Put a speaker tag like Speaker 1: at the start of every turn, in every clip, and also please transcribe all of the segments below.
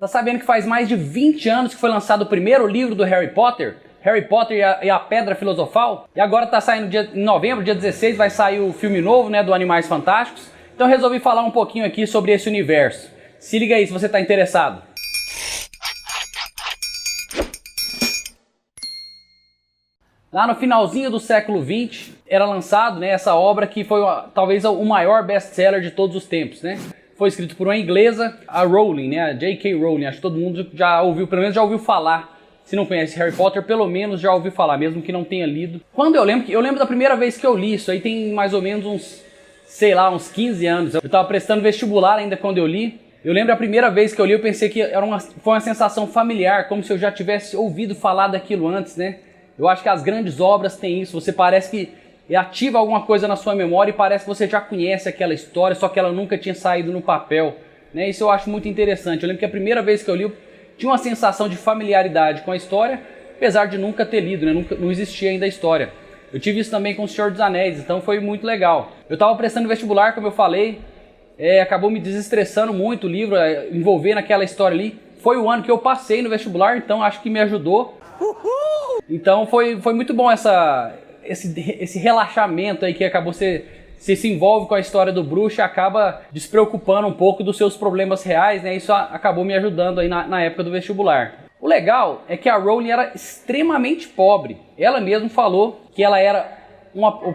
Speaker 1: Tá sabendo que faz mais de 20 anos que foi lançado o primeiro livro do Harry Potter? Harry Potter e a Pedra Filosofal? E agora tá saindo em novembro, dia 16, vai sair o filme novo, né, do Animais Fantásticos. Então eu resolvi falar um pouquinho aqui sobre esse universo. Se liga aí se você tá interessado. Lá no finalzinho do século XX, era lançado, né, essa obra que foi talvez o maior best-seller de todos os tempos, né? Foi escrito por uma inglesa, a Rowling, né, a J.K. Rowling. Acho que todo mundo já ouviu, pelo menos já ouviu falar. Se não conhece Harry Potter, pelo menos já ouviu falar, mesmo que não tenha lido. Quando eu lembro da primeira vez que eu li isso, aí tem mais ou menos uns, sei lá, uns 15 anos. Eu tava prestando vestibular ainda quando eu li. Eu lembro a primeira vez que eu li, eu pensei que foi uma sensação familiar, como se eu já tivesse ouvido falar daquilo antes, né? Eu acho que as grandes obras têm isso, você parece que ativa alguma coisa na sua memória e parece que você já conhece aquela história, só que ela nunca tinha saído no papel, né? Isso eu acho muito interessante. Eu lembro que a primeira vez que eu li, eu tinha uma sensação de familiaridade com a história, apesar de nunca ter lido, né? Não existia ainda a história. Eu tive isso também com O Senhor dos Anéis, então foi muito legal. Eu estava prestando vestibular, como eu falei, acabou me desestressando muito o livro, envolvendo aquela história ali. Foi o ano que eu passei no vestibular, então acho que me ajudou. Então foi muito bom esse relaxamento aí que acabou você se envolve com a história do bruxo e acaba despreocupando um pouco dos seus problemas reais, né? Isso acabou me ajudando aí na época do vestibular. O legal é que a Rowling era extremamente pobre. Ela mesma falou que ela era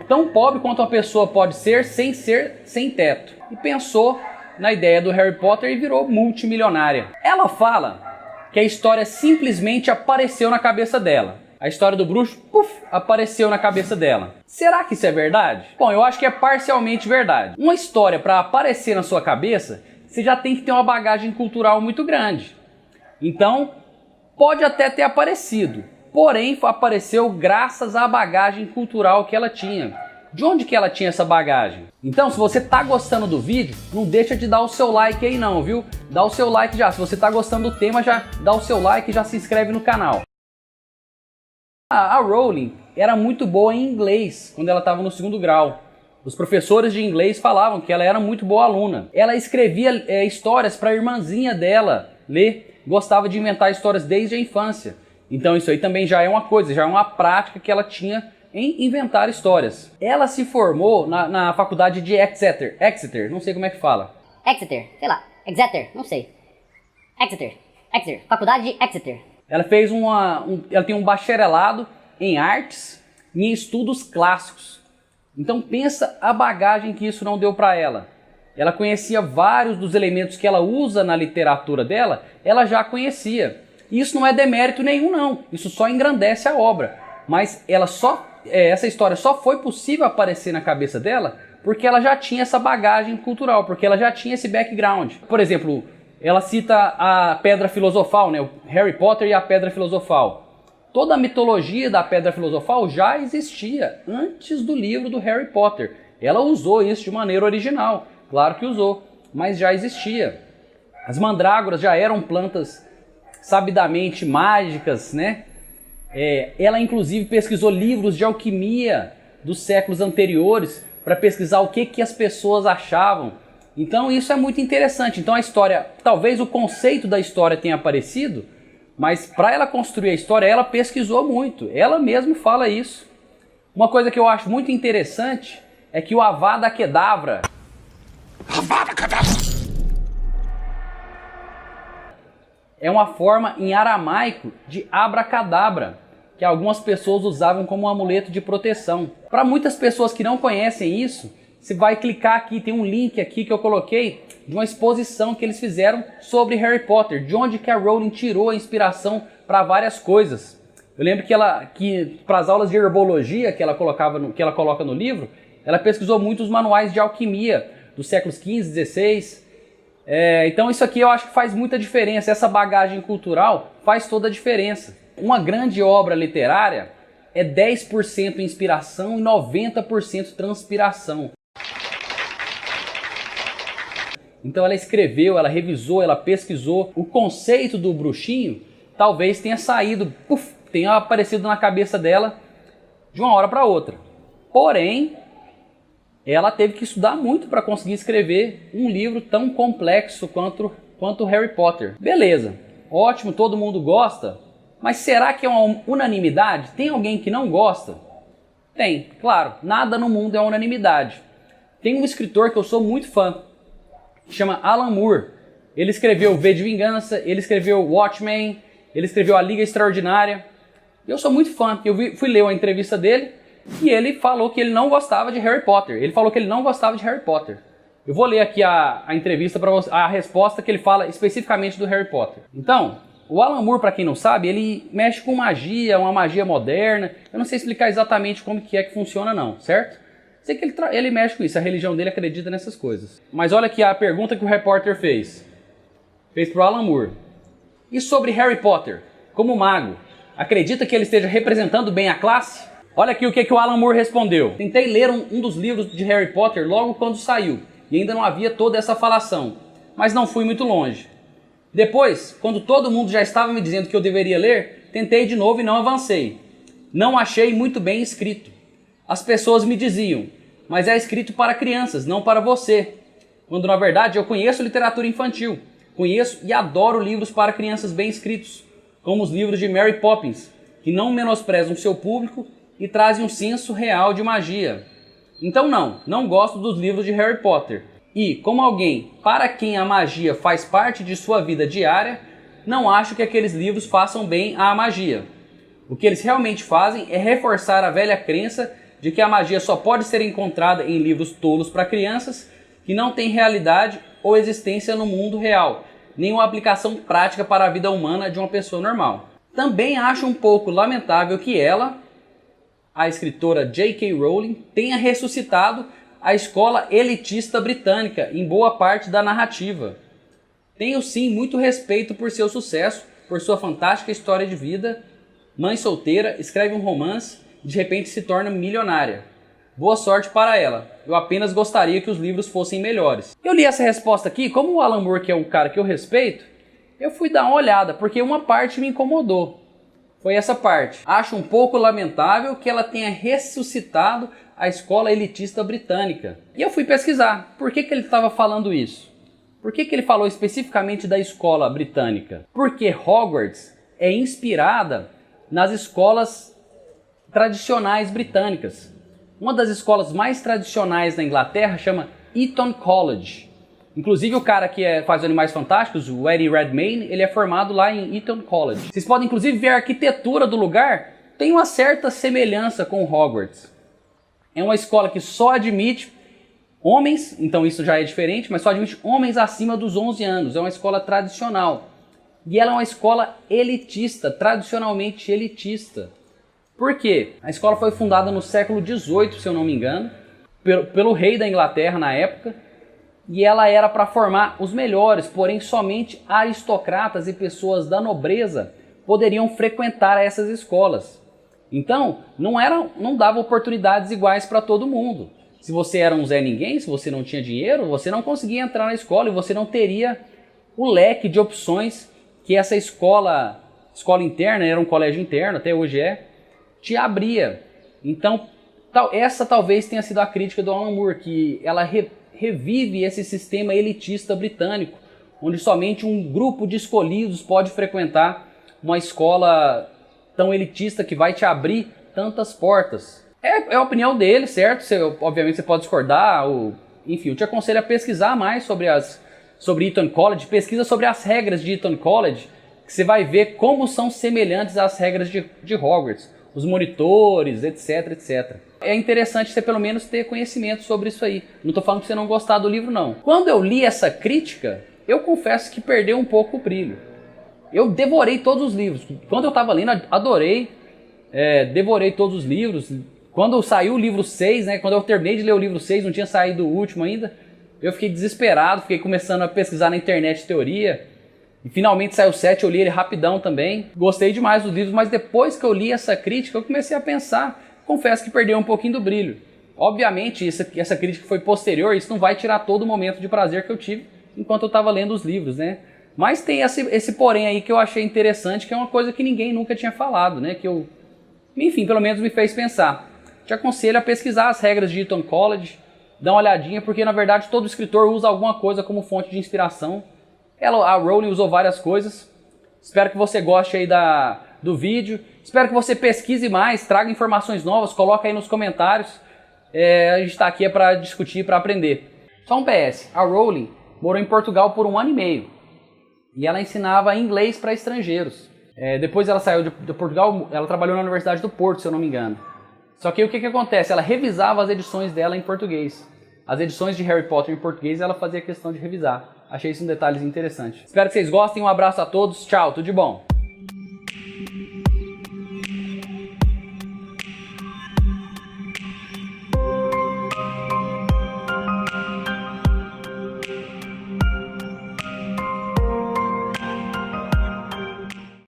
Speaker 1: tão pobre quanto uma pessoa pode ser sem teto. E pensou na ideia do Harry Potter e virou multimilionária. Ela fala que a história simplesmente apareceu na cabeça dela. A história do bruxo, apareceu na cabeça dela. Será que isso é verdade? Bom, eu acho que é parcialmente verdade. Uma história para aparecer na sua cabeça, você já tem que ter uma bagagem cultural muito grande. Então, pode até ter aparecido, porém apareceu graças à bagagem cultural que ela tinha. De onde que ela tinha essa bagagem? Então, se você tá gostando do vídeo, não deixa de dar o seu like aí não, viu? Dá o seu like já. Se você tá gostando do tema, já dá o seu like e já se inscreve no canal. A Rowling era muito boa em inglês quando ela estava no segundo grau. Os professores de inglês falavam que ela era muito boa aluna. Ela escrevia histórias para a irmãzinha dela ler. Gostava de inventar histórias desde a infância. Então isso aí também já é uma coisa, já é uma prática que ela tinha em inventar histórias. Ela se formou na faculdade de Exeter, não sei como é que fala.
Speaker 2: Exeter, sei lá, não sei. Exeter, faculdade de Exeter.
Speaker 1: Ela fez ela tem um bacharelado em artes e em estudos clássicos. Então pensa a bagagem que isso não deu para ela. Ela conhecia vários dos elementos que ela usa na literatura dela, ela já conhecia. E isso não é demérito nenhum não, isso só engrandece a obra. Mas essa história só foi possível aparecer na cabeça dela porque ela já tinha essa bagagem cultural, porque ela já tinha esse background. Por exemplo, ela cita a Pedra Filosofal, né? O Harry Potter e a Pedra Filosofal. Toda a mitologia da Pedra Filosofal já existia antes do livro do Harry Potter. Ela usou isso de maneira original, claro que usou, mas já existia. As mandrágoras já eram plantas sabidamente mágicas, né? Ela inclusive pesquisou livros de alquimia dos séculos anteriores para pesquisar o que as pessoas achavam. Então isso é muito interessante. Então a história, talvez o conceito da história tenha aparecido, mas para ela construir a história, ela pesquisou muito. Ela mesma fala isso. Uma coisa que eu acho muito interessante é que o Avada Kedavra é uma forma em aramaico de abracadabra, que algumas pessoas usavam como um amuleto de proteção. Para muitas pessoas que não conhecem isso, você vai clicar aqui, tem um link aqui que eu coloquei de uma exposição que eles fizeram sobre Harry Potter, de onde que a Rowling tirou a inspiração para várias coisas. Eu lembro que para as aulas de herbologia que ela coloca no livro, ela pesquisou muito os manuais de alquimia dos séculos XV, XVI. Então isso aqui eu acho que faz muita diferença, essa bagagem cultural faz toda a diferença. Uma grande obra literária é 10% inspiração e 90% transpiração. Então ela escreveu, ela revisou, ela pesquisou. O conceito do bruxinho talvez tenha saído, tenha aparecido na cabeça dela de uma hora para outra. Porém, ela teve que estudar muito para conseguir escrever um livro tão complexo quanto quanto Harry Potter. Beleza, ótimo, todo mundo gosta, mas será que é uma unanimidade? Tem alguém que não gosta? Tem, claro, nada no mundo é unanimidade. Tem um escritor que eu sou muito fã, que chama Alan Moore. Ele escreveu V de Vingança, ele escreveu Watchmen, ele escreveu A Liga Extraordinária. Eu sou muito fã, eu fui ler uma entrevista dele e ele falou que ele não gostava de Harry Potter. Ele falou que ele não gostava de Harry Potter. Eu vou ler aqui a entrevista para você, a resposta que ele fala especificamente do Harry Potter. Então, o Alan Moore, para quem não sabe, ele mexe com magia, uma magia moderna. Eu não sei explicar exatamente como que funciona não, certo? Sei que ele mexe com isso, a religião dele acredita nessas coisas. Mas olha aqui a pergunta que o repórter fez. Fez pro Alan Moore. E sobre Harry Potter, como mago, acredita que ele esteja representando bem a classe? Olha aqui o que o Alan Moore respondeu. Tentei ler um dos livros de Harry Potter logo quando saiu, e ainda não havia toda essa falação, mas não fui muito longe. Depois, quando todo mundo já estava me dizendo que eu deveria ler, tentei de novo e não avancei. Não achei muito bem escrito. As pessoas me diziam, mas é escrito para crianças, não para você. Quando na verdade eu conheço literatura infantil. Conheço e adoro livros para crianças bem escritos, como os livros de Mary Poppins, que não menosprezam seu público e trazem um senso real de magia. Então não gosto dos livros de Harry Potter. E, como alguém para quem a magia faz parte de sua vida diária, não acho que aqueles livros façam bem à magia. O que eles realmente fazem é reforçar a velha crença de que a magia só pode ser encontrada em livros tolos para crianças que não têm realidade ou existência no mundo real, nem uma aplicação prática para a vida humana de uma pessoa normal. Também acho um pouco lamentável que ela, a escritora J.K. Rowling, tenha ressuscitado a escola elitista britânica em boa parte da narrativa. Tenho sim muito respeito por seu sucesso, por sua fantástica história de vida. Mãe solteira, escreve um romance e de repente se torna milionária. Boa sorte para ela. Eu apenas gostaria que os livros fossem melhores. Eu li essa resposta aqui, como o Alan Moore, que é um cara que eu respeito, eu fui dar uma olhada, porque uma parte me incomodou. Foi essa parte. Acho um pouco lamentável que ela tenha ressuscitado a escola elitista britânica. E eu fui pesquisar. Por que ele estava falando isso? Por que ele falou especificamente da escola britânica? Porque Hogwarts é inspirada nas escolas tradicionais britânicas. Uma das escolas mais tradicionais da Inglaterra chama Eton College. Inclusive o cara que faz Animais Fantásticos, o Eddie Redmayne, ele é formado lá em Eton College. Vocês podem inclusive ver a arquitetura do lugar, tem uma certa semelhança com Hogwarts. É uma escola que só admite homens, então isso já é diferente, mas só admite homens acima dos 11 anos. É uma escola tradicional. E ela é uma escola elitista, tradicionalmente elitista. Por quê? A escola foi fundada no século XVIII, se eu não me engano, pelo rei da Inglaterra na época. E ela era para formar os melhores, porém somente aristocratas e pessoas da nobreza poderiam frequentar essas escolas. Então, não dava oportunidades iguais para todo mundo. Se você era um Zé Ninguém, se você não tinha dinheiro, você não conseguia entrar na escola e você não teria o leque de opções que essa escola interna, era um colégio interno, até hoje te abria. Então, essa talvez tenha sido a crítica do Alan Moore, que ela revive esse sistema elitista britânico, onde somente um grupo de escolhidos pode frequentar uma escola tão elitista que vai te abrir tantas portas. É a opinião dele, certo? Obviamente você pode discordar, enfim, eu te aconselho a pesquisar mais sobre Eton College, pesquisa sobre as regras de Eton College, que você vai ver como são semelhantes às regras de Hogwarts, os monitores, etc, etc. É interessante você pelo menos ter conhecimento sobre isso aí. Não estou falando que você não gostar do livro, não. Quando eu li essa crítica, eu confesso que perdeu um pouco o brilho. Eu devorei todos os livros. Quando eu estava lendo, adorei. Devorei todos os livros. Quando saiu o livro 6, né, quando eu terminei de ler o livro 6, não tinha saído o último ainda, eu fiquei desesperado, fiquei começando a pesquisar na internet teoria. E finalmente saiu o 7, eu li ele rapidão também. Gostei demais dos livros, mas depois que eu li essa crítica, eu comecei a pensar, confesso que perdeu um pouquinho do brilho. Obviamente, essa crítica foi posterior, isso não vai tirar todo o momento de prazer que eu tive enquanto eu estava lendo os livros, né? Mas tem esse porém aí que eu achei interessante, que é uma coisa que ninguém nunca tinha falado, né? Enfim, pelo menos me fez pensar. Te aconselho a pesquisar as regras de Eton College, dá uma olhadinha, porque na verdade todo escritor usa alguma coisa como fonte de inspiração. A Rowling usou várias coisas. Espero que você goste aí do vídeo. Espero que você pesquise mais, traga informações novas, coloque aí nos comentários. A gente está aqui para discutir, para aprender. Só um PS, a Rowling morou em Portugal por 1 ano e meio. E ela ensinava inglês para estrangeiros. Depois ela saiu de Portugal, ela trabalhou na Universidade do Porto, se eu não me engano. Só que o que acontece? Ela revisava as edições dela em português. As edições de Harry Potter em português ela fazia questão de revisar. Achei isso um detalhe interessante. Espero que vocês gostem, um abraço a todos, tchau, tudo de bom.